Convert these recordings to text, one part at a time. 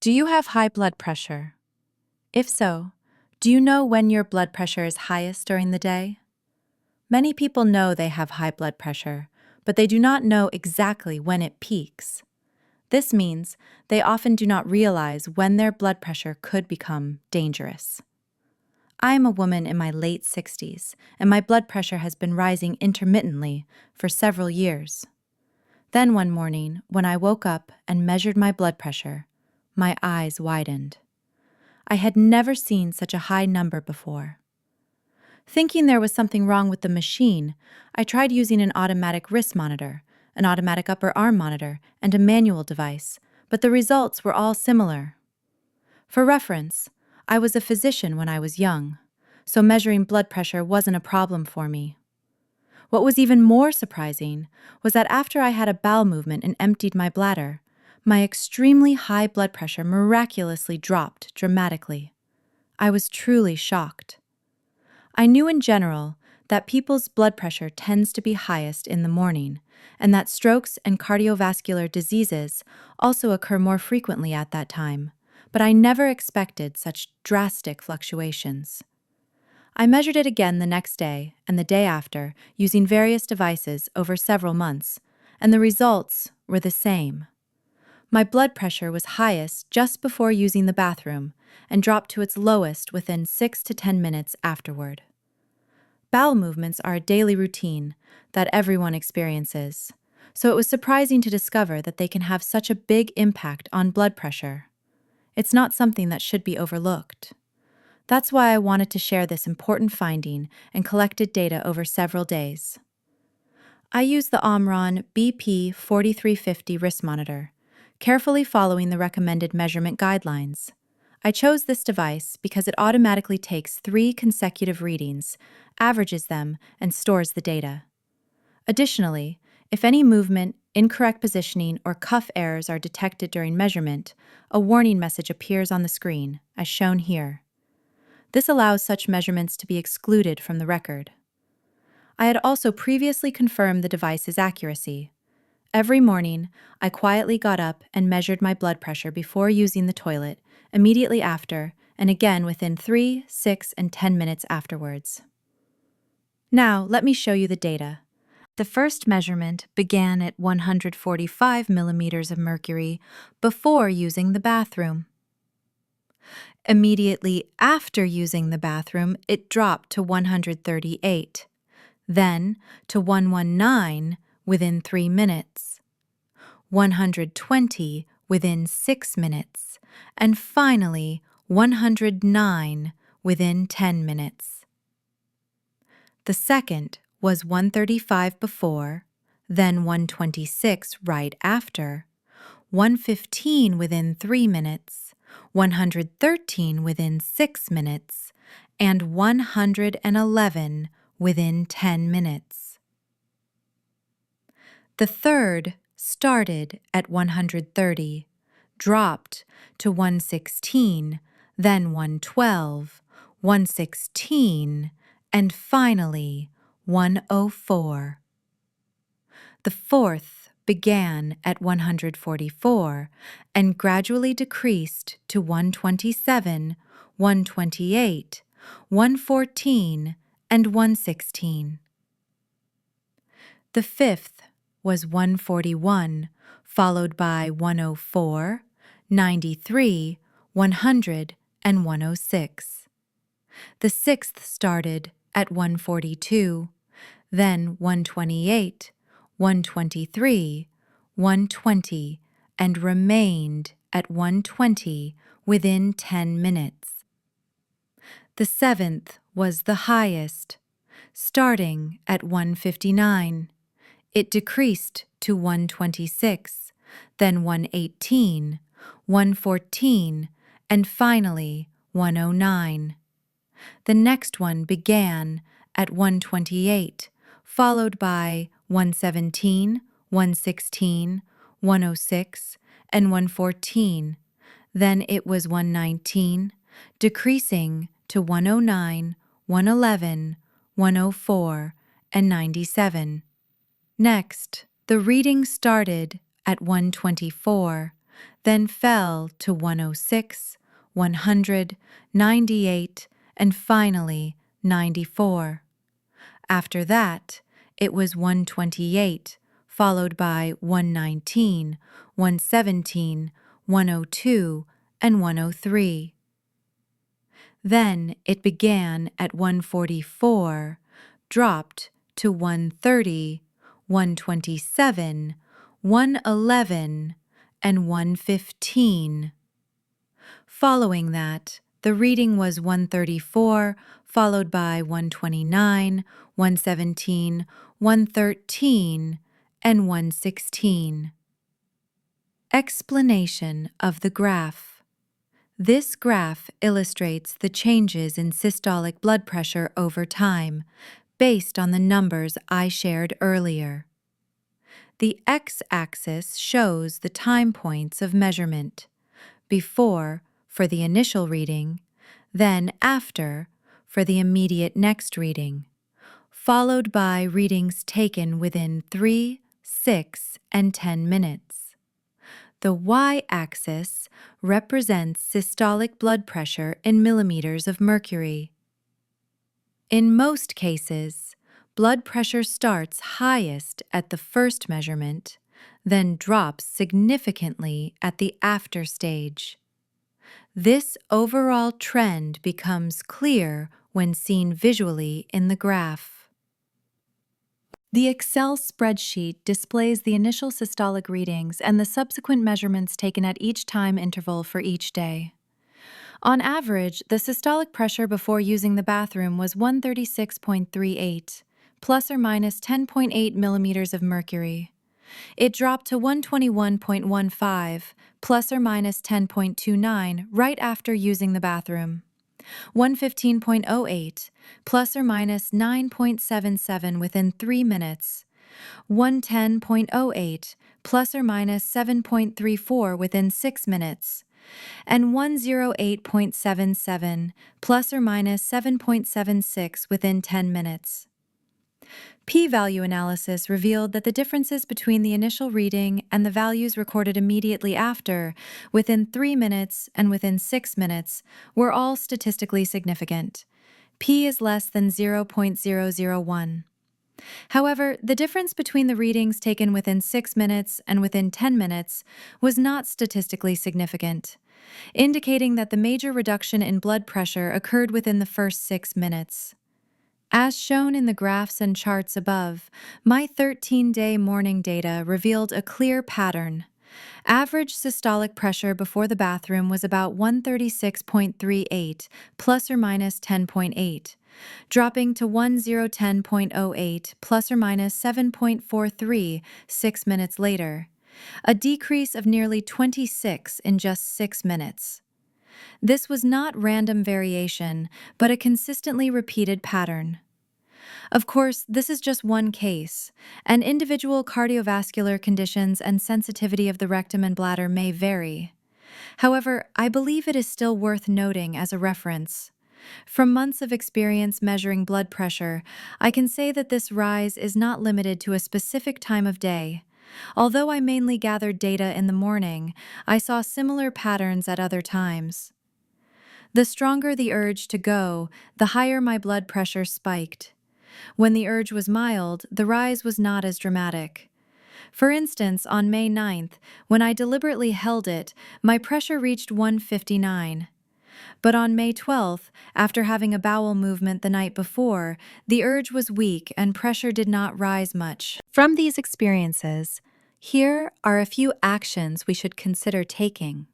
Do you have high blood pressure? If so, do you know when your blood pressure is highest during the day? Many people know they have high blood pressure, but they do not know exactly when it peaks. This means they often do not realize when their blood pressure could become dangerous. I am a woman in my late 60s, and my blood pressure has been rising intermittently for several years. Then one morning, when I woke up and measured my blood pressure, my eyes widened. I had never seen such a high number before. Thinking there was something wrong with the machine, I tried using an automatic wrist monitor, an automatic upper arm monitor, and a manual device, but the results were all similar. For reference, I was a physician when I was young, so measuring blood pressure wasn't a problem for me. What was even more surprising was that after I had a bowel movement and emptied my bladder, my extremely high blood pressure miraculously dropped dramatically. I was truly shocked. I knew in general that people's blood pressure tends to be highest in the morning, and that strokes and cardiovascular diseases also occur more frequently at that time, but I never expected such drastic fluctuations. I measured it again the next day and the day after using various devices over several months, and the results were the same. My blood pressure was highest just before using the bathroom and dropped to its lowest within 6 to 10 minutes afterward. Bowel movements are a daily routine that everyone experiences, so it was surprising to discover that they can have such a big impact on blood pressure. It's not something that should be overlooked. That's why I wanted to share this important finding and collected data over several days. I used the Omron BP 4350 wrist monitor, carefully following the recommended measurement guidelines. I chose this device because it automatically takes 3 consecutive readings, averages them, and stores the data. Additionally, if any movement, incorrect positioning, or cuff errors are detected during measurement, a warning message appears on the screen, as shown here. This allows such measurements to be excluded from the record. I had also previously confirmed the device's accuracy. Every morning, I quietly got up and measured my blood pressure before using the toilet, immediately after, and again within 3, 6, and 10 minutes afterwards. Now, let me show you the data. The first measurement began at 145 millimeters of mercury before using the bathroom. Immediately after using the bathroom, it dropped to 138, then to 119 within 3 minutes, 120 within 6 minutes, and finally 109 within 10 minutes. The second was 135 before, then 126 right after, 115 within 3 minutes, 113 within 6 minutes, and 111 within 10 minutes. The third started at 130, dropped to 116, then 112, 116, and finally 104. The fourth began at 144 and gradually decreased to 127, 128, 114, and 116. The fifth was 141, followed by 104, 93, 100, and 106. The sixth started at 142, then 128, 123, 120, and remained at 120 within 10 minutes. The seventh was the highest, starting at 159. It decreased to 126, then 118, 114, and finally 109. The next one began at 128, followed by 117, 116, 106, and 114. Then it was 119, decreasing to 109, 111, 104, and 97. Next, the reading started at 124, then fell to 106, 100, 98, and finally 94. After that, it was 128, followed by 119, 117, 102, and 103. Then it began at 144, dropped to 130, 127, 111, and 115. Following that, the reading was 134, followed by 129, 117, 113, and 116. Explanation of the graph. This graph illustrates the changes in systolic blood pressure over time, based on the numbers I shared earlier. The x-axis shows the time points of measurement: before, for the initial reading, then after, for the immediate next reading, followed by readings taken within 3, 6, and 10 minutes. The y-axis represents systolic blood pressure in millimeters of mercury. In most cases, blood pressure starts highest at the first measurement, then drops significantly at the after stage. This overall trend becomes clear when seen visually in the graph. The Excel spreadsheet displays the initial systolic readings and the subsequent measurements taken at each time interval for each day. On average, the systolic pressure before using the bathroom was 136.38, plus or minus 10.8 millimeters of mercury. It dropped to 121.15, plus or minus 10.29, right after using the bathroom. 115.08, plus or minus 9.77 within 3 minutes. 110.08, plus or minus 7.34 within 6 minutes. And 108.77, plus or minus 7.76 within 10 minutes. P-value analysis revealed that the differences between the initial reading and the values recorded immediately after, within 3 minutes and within 6 minutes, were all statistically significant. P is less than 0.001. However, the difference between the readings taken within 6 minutes and within 10 minutes was not statistically significant, indicating that the major reduction in blood pressure occurred within the first 6 minutes. As shown in the graphs and charts above, my 13-day morning data revealed a clear pattern. Average systolic pressure before the bathroom was about 136.38, plus or minus 10.8, dropping to 1010.08, plus or minus 7.43 6 minutes later, a decrease of nearly 26 in just 6 minutes. This was not random variation, but a consistently repeated pattern. Of course, this is just one case, and individual cardiovascular conditions and sensitivity of the rectum and bladder may vary. However, I believe it is still worth noting as a reference. From months of experience measuring blood pressure, I can say that this rise is not limited to a specific time of day. Although I mainly gathered data in the morning, I saw similar patterns at other times. The stronger the urge to go, the higher my blood pressure spiked. When the urge was mild, the rise was not as dramatic. For instance, on May 9th, when I deliberately held it, my pressure reached 159. But on May 12th, after having a bowel movement the night before, the urge was weak and pressure did not rise much. From these experiences, here are a few actions we should consider taking.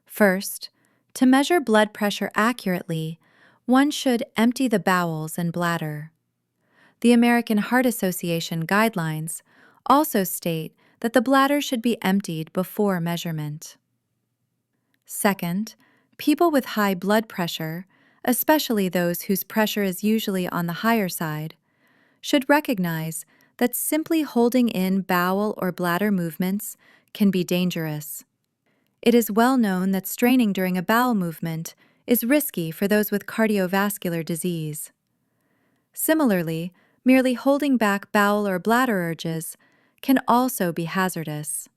First, to measure blood pressure accurately, one should empty the bowels and bladder. The American Heart Association guidelines also state that the bladder should be emptied before measurement. Second, people with high blood pressure, especially those whose pressure is usually on the higher side, should recognize that simply holding in bowel or bladder movements can be dangerous. It is well known that straining during a bowel movement is risky for those with cardiovascular disease. Similarly, merely holding back bowel or bladder urges can also be hazardous.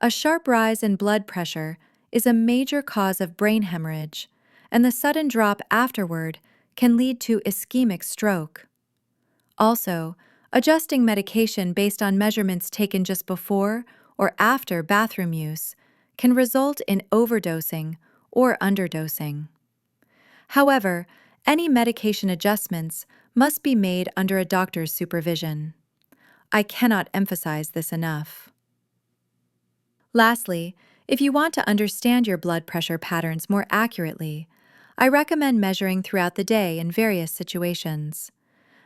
A sharp rise in blood pressure is a major cause of brain hemorrhage, and the sudden drop afterward can lead to ischemic stroke. Also, adjusting medication based on measurements taken just before or after bathroom use can result in overdosing or underdosing. However, any medication adjustments must be made under a doctor's supervision. I cannot emphasize this enough. Lastly, if you want to understand your blood pressure patterns more accurately, I recommend measuring throughout the day in various situations,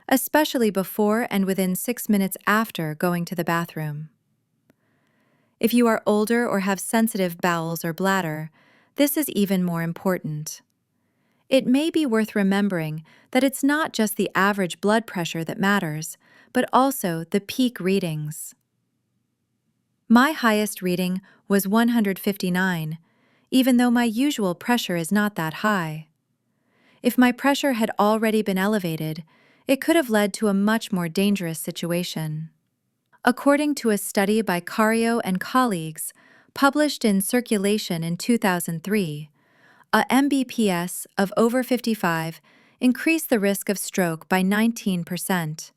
especially before and within 6 minutes after going to the bathroom. If you are older or have sensitive bowels or bladder, this is even more important. It may be worth remembering that it's not just the average blood pressure that matters, but also the peak readings. My highest reading was 159, even though my usual pressure is not that high. If my pressure had already been elevated, it could have led to a much more dangerous situation. According to a study by Cario and colleagues, published in Circulation in 2003, a Mbps of over 55 increased the risk of stroke by 19%.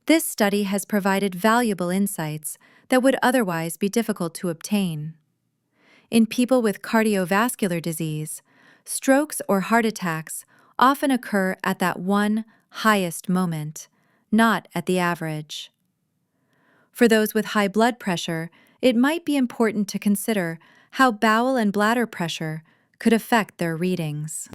This study has provided valuable insights that would otherwise be difficult to obtain. In people with cardiovascular disease, strokes or heart attacks often occur at that one highest moment, not at the average. For those with high blood pressure, it might be important to consider how bowel and bladder pressure could affect their readings.